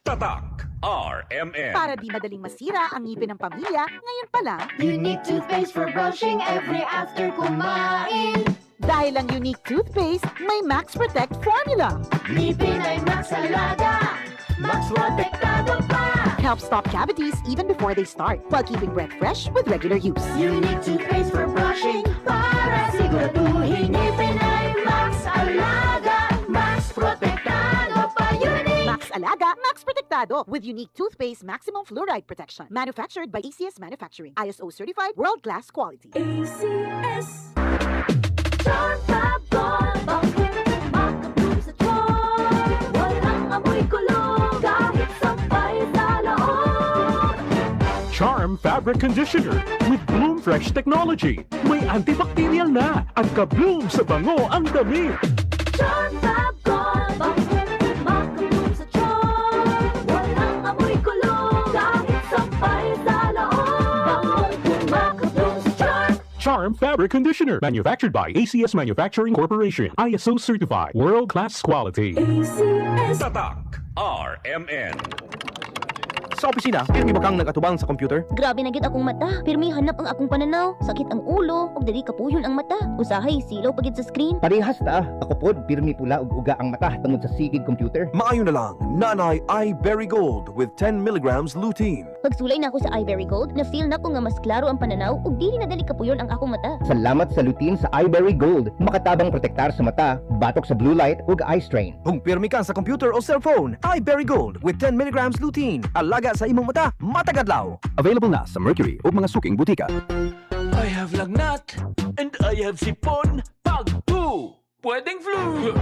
Tatak RMN. Para di madaling masira ang ngipin ng pamilya, ngayon pa lang, Unique toothpaste for brushing every after kumain. dahil ang unique toothpaste, may Max Protect formula. Ngipin ay Max Alaga, Max Protektado pa. Helps stop cavities even before they start, while keeping breath fresh with regular use. Unique toothpaste for brushing para siguraduhin ngipin ay Max Alaga, Max Protektado pa. Unique. Max Alaga, Max Protectado with unique toothpaste maximum fluoride protection. Manufactured by ACS Manufacturing. ISO certified world-class quality. ACS. Charm Fab bakit makapulong sa tiyan? Walang amoy kulong kahit sabay sa loob. Charm Fabric Conditioner with Bloom Fresh Technology. May antibacterial na at ka-bloom sa bango ang damit. Charm Fab bakit makapulong sa tiyan? Walang amoy kulong kahit sabay sa loob. Makapulong sa tiyan. Charm Fabric Conditioner. Manufactured by ACS Manufacturing Corporation. ISO certified. World-class quality. ACS. Tatak RMN. Sa opisina, pirmi ba kang nagatubang sa computer? Grabe na gid akong mata. Pirmi hanap ang akong pananaw. Sakit ang ulo, ug dili kapuyon ang mata. Usahay silaw pagid sa screen. Parehas ta, ako pod pirmi pula ug uga ang mata tungod sa sigid computer. Maayo na lang, Nanay iBerry Gold with 10 milligrams lutein. Pagsulay na ako sa iBerry Gold, na-feel na ko nga mas klaro ang pananaw ug dili na dali kapuyon ang akong mata. Salamat sa lutein sa iBerry Gold. Makatabang protektar sa mata, batok sa blue light ug eye strain. Kung pirmi ka sa computer o cellphone, iBerry Gold with 10 milligrams lutein. Alaga sa imong mata, matagadlaw. Available na sa Mercury o mga suking butika. I have lagnat and I have sipon. Pag 2, pwedeng flu.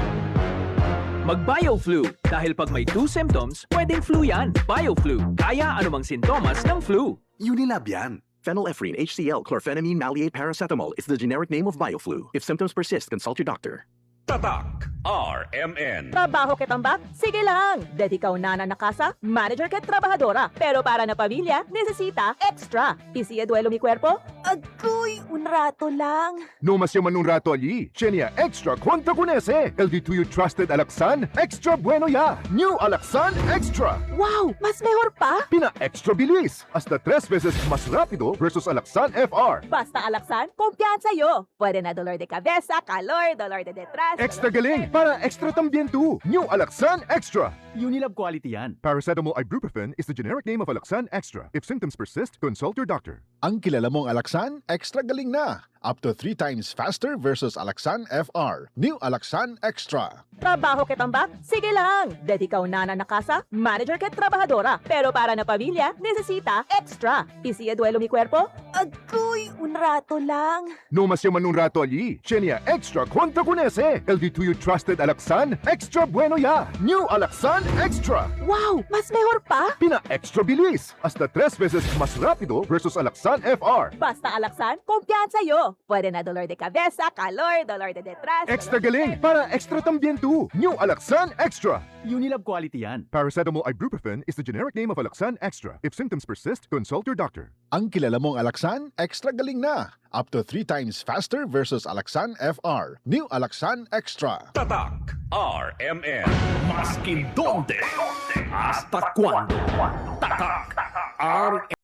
Mag-BioFlu dahil pag may 2 symptoms, pwedeng flu yan. BioFlu, kaya anumang sintomas ng flu. Unilab yan. Phenylephrine HCl chlorphenamine maleate paracetamol is the generic name of BioFlu. If symptoms persist, consult your doctor. Tatak RMN. Trabaho kitambak? Sige lang! Dedikaw na nakasa, manager ket trabahadora. Pero para na pamilya, nesesita extra. Isiya duelo mi cuerpo? Agoy, un rato lang. No más llaman un rato allí. Chenia Extra Cuenta con ese. El de tuyo trusted Alaxan Extra Bueno ya. New Alaxan Extra. Wow, mas mejor pa? Pina extra bilis. Hasta 3 veces más rápido versus Alaxan FR. Basta alaksan, kumpiyansa yo. Pwede na dolor de cabeza, calor, dolor de detrás. Extra galing. Para extra también tú. New Alaxan Extra. Unilab quality yan. Paracetamol ibuprofen is the generic name of Alaxan Extra. If symptoms persist, consult your doctor. Ang kilala mong Alaxan, extra galing na. Up to 3 times faster versus Alaxan FR. New Alaxan Extra. Trabaho kitambak? Sige lang. Dedikaw na nakasa, manager ket trabahadora. Pero para na pamilya, nesesita extra. Isiya duelo mi cuerpo? Agoy, un rato lang. No más llaman un rato allí. Chenia Extra Cuenta con ese. El de tuyo trusted Alaxan Extra Bueno ya. New Alaxan Extra. Wow, mas mejor pa? Pina extra bilis. Hasta 3 veces más rápido versus Alaxan FR. Basta alaksan, kumpiyansa yo. Pwede na dolor de cabeza, calor, dolor de detrás. Extra galing. Para extra también tú. New Alaxan Extra. Unilab quality yan. Paracetamol ibuprofen is the generic name of Alaxan Extra. If symptoms persist, consult your doctor. Ang kilala mong Alaxan, extra galing na. Up to 3 times faster versus Alaxan FR. New Alaxan Extra. Tatak RMN. Maskin donde hasta cuando. Tatak RMN.